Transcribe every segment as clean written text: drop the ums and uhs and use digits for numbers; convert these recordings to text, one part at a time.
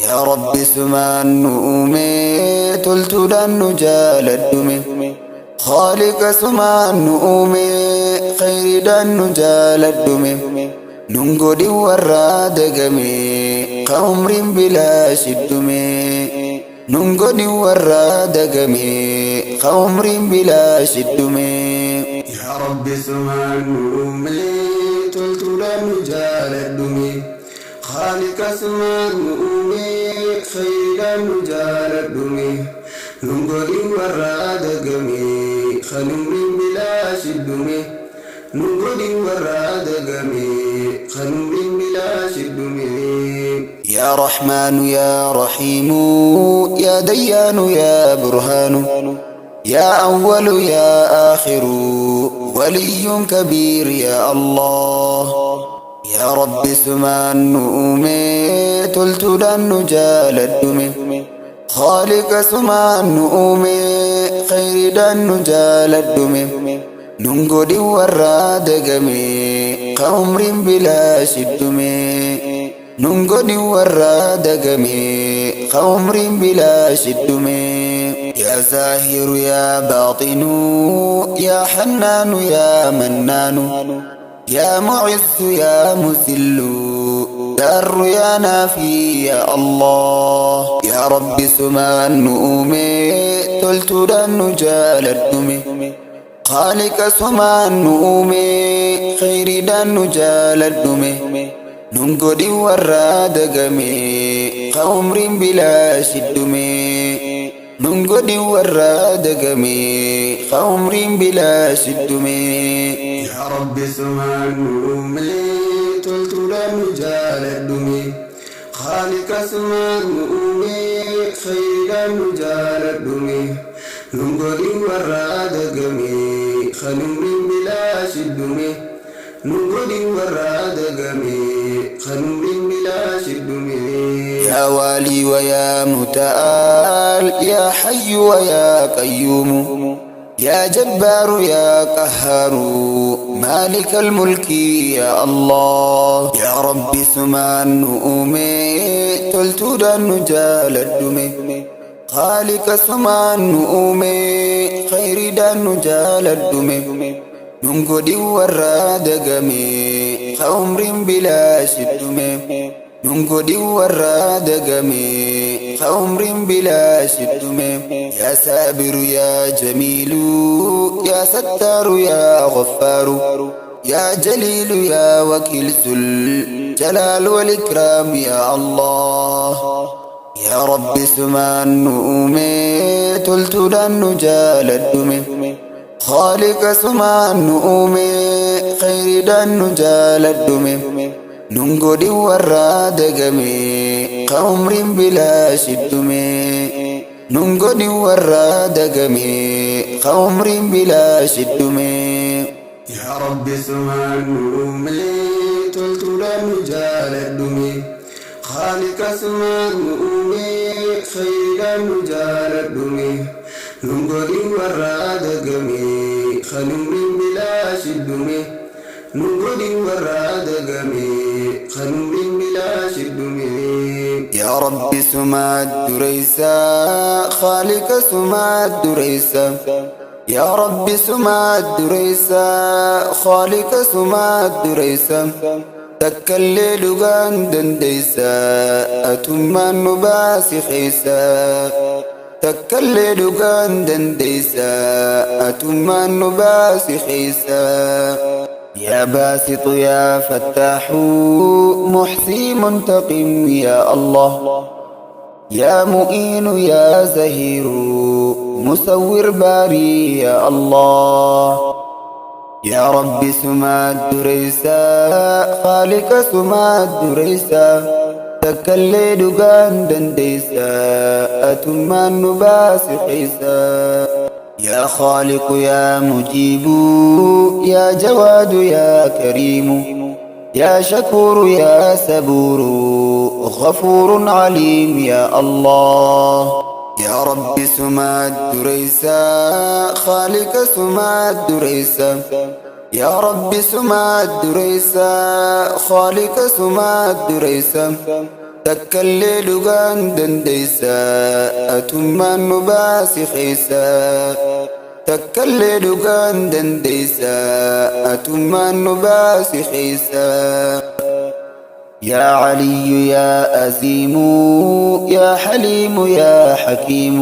يا رب سمان نؤمي تلتدن نجالدمي خالق سمان نؤمي خير دن نجالدمي ننقد ورادقمي كعمر بلا شدمي ننقد ورادقمي كعمر بلا شدمي يا رب سمان نؤمي تلتدن نجالدمي خالق سمان نؤمي خير نجالدمي ننقل ورادقمي خنور بلا شدمي ننقل ورادقمي خنور بلا شدمي يا رحمن يا رحيم يا ديان يا برهان يا أول يا آخر ولي كبير يا الله يا رب سمان نؤمي تلتدن نجالدمي خالق سمان نؤمي خير دن نجالدمي ننقد ورادقمي كعمر بلا شدمي ننقد ورادقمي كعمر بلا شدمي يا زاهر يا باطن يا حنان يا منان يا معز يا مذل دار يا نافي يا الله يا رب سمان نؤمي تلتدن نجالدمي خالق سمان نؤمي خير دن نجالدمي ننقد ورادقمي كعمر بلا شدمي ننقد ورادقمي كعمر بلا شدمي يا رب سمان نؤمي تلتدن نجالدمي خالق سمان نؤمي خير نجالدمي ننقد ورادقمي خنور بلا شدمي ننقد ورادقمي خنور بلا شدمي يا والي ويا متعال يا حي ويا قيوم يا جبار يا قهار مالك الملك يا الله يا رب سمان نؤمي تلتدن نجالدمي خالق سمان نؤمي خير دن نجالدمي ننقد ورادقمي كعمر بلا شدمي ننقد ورادقمي كعمر بلا شدمي يا سابر يا جميل يا ستار يا غفار يا جليل يا وكيل ذو الجلال والإكرام يا الله يا رب سمان نؤمي تلتدن نجالدمي خالق سمان نؤمي خير دن نجالدمي ننقد ورادقمي كعمر بلا شدمي ننقد ورادقمي كعمر بلا شدمي يا رب سمان نؤمي تلتدن نجالدمي خالق سمان نؤمي خير نجالدمي ننقد ورادقمي خنور بلا شدمي ننقد ورادقمي خنور بلا شدمي يا رب سماد دريسا خالق سماد دريسا يا رب سماد دريسا خالق سماد دريسا تكلي لغان دنديسا أتمان نباسي خيسا تكلي لغان دنديسا أتمان نباسي خيسا يا باسط يا فتاح محسي منتقم يا الله يا مؤين يا زهير مسور باري يا الله يا رب سماد دريسا خالق سماد دريسا تكلي دقان دنديسا أتمان نباسي خيسا يا خالق يا مجيب يا جواد يا كريم يا شكور يا سبور غفور عليم يا الله يا رب سماد دريسا خالق سماد دريسا يا رب سماد دريسا خالق سماد دريسا takkallee dhugaan dandeeysa atummaan nu baasi keeysa takkallee dhugaan dandeeysa atummaan nu baasi keeysa يا علي يا أزيم يا حليم يا حكيم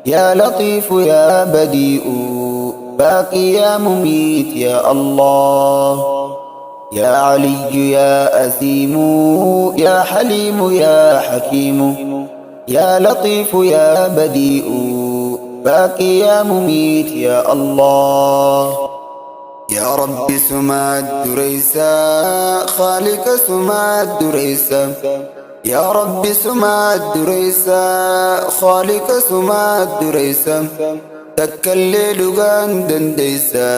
يا لطيف يا بديء باقي يا مميت يا الله يا علي يا أزيم يا حليم يا حكيم يا لطيف يا بديء باقي يا مميت يا الله يا رب سماد دريسا خالق سماد دريسا يا رب سماد دريسا خالق سماد دريسا takkallee dhugaan dandeeysa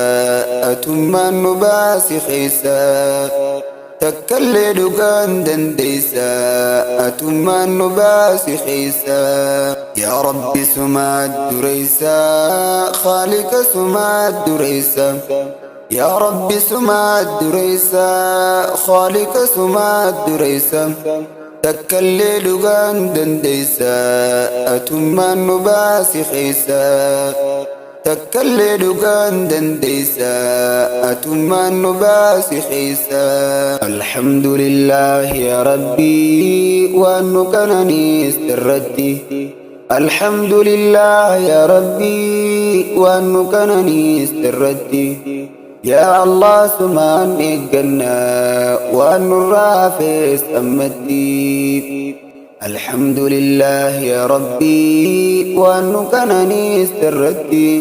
atummaan nu baasi keeysa takkallee dhugaan dandeeysa atummaan nu baasi keeysa yaa rabbi sumaad dureysa khaaliqa sumaad dureysa yaa rabbi sumaad dureysa khaaliqa sumaad dureysa takkallee dhugaan dandeeysa atummaan nu baasi keeysa takkallee dhugaan dandeeysa atummaan nu baasi keeysa alhamdulillah ya rabbi waan nu qananiis irratti alhamdulillah ya rabbi waan nu qananiis irratti يا الله سمان إجنا ونرافس أمتي الحمد لله يا ربي وأنكنني استردي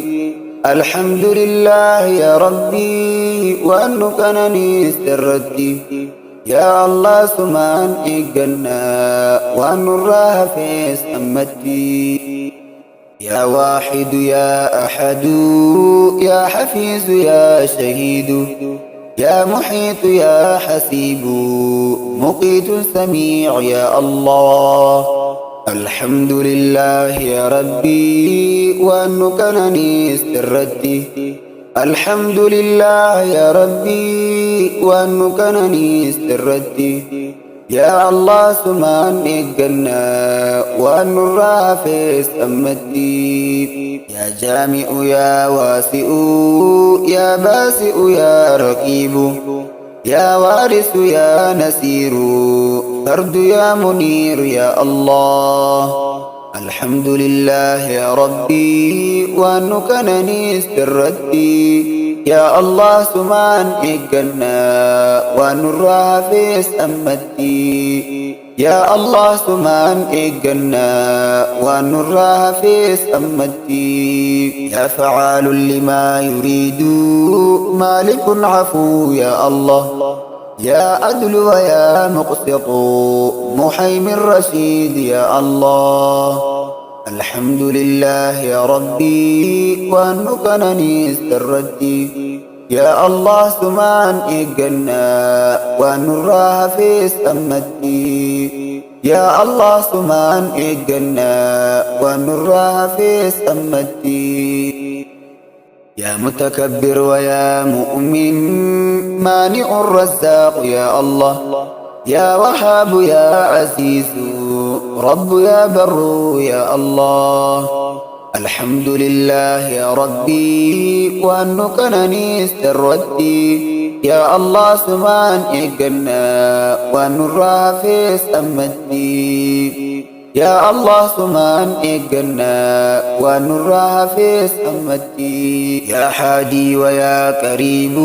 الحمد لله يا ربي وأنكنني استردي يا الله سمان إجنا ونرافس أمتي يا واحد يا أحد يا حفيظ يا شهيد يا محيط يا حسيب مقيت سميع يا الله الحمد لله يا ربي وأنكنني استردي الحمد لله يا ربي وأنكنني استردي يا الله سمان إجنا ونرافس أمتي يا جامع يا واسع يا باسئ يا رقيب يا وارث يا نسير فرد يا منير يا الله الحمد لله يا ربي وأنكنني استردي يا الله سمان إجنا ونرافس أمتي يا الله سمان إجنا ونرافس أمتي يا فعال لما يريد مالك عفو يا الله يا عدل ويا مقسط محيم رشيد يا الله الحمد لله يا ربي وأنكنني استردي يا الله سمان إجنا ونرافس أمتي يا الله سمان إجنا ونرافس أمتي يا متكبر ويا مؤمن مانع الرزاق يا الله يا وهاب يا عزيز رب يا بر يا الله الحمد لله يا ربي وأنكنني استردي يا الله سمان إجنا ونرافس أمتي يا الله سمان إجنا ونرافس أمتي يا حادي ويا كريم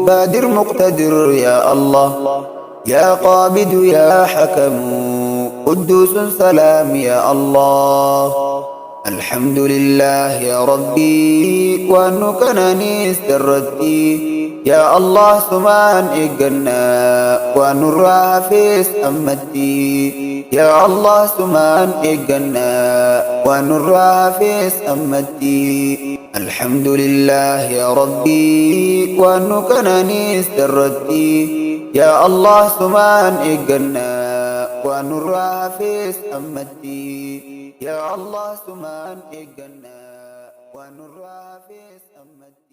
بادر مقتدر يا الله يا قابض يا حكم قدوس سلام يا الله الحمد لله يا ربي وأنكنني استردي يا الله سمان إجنا ونرافس أمتي يا الله سمان إجنا ونرافس أمتي الحمد لله يا ربي وأنكنني استردي يا الله سمان إجنا ونرافس أمتي يا الله سمان إجنا ونرافس أمتي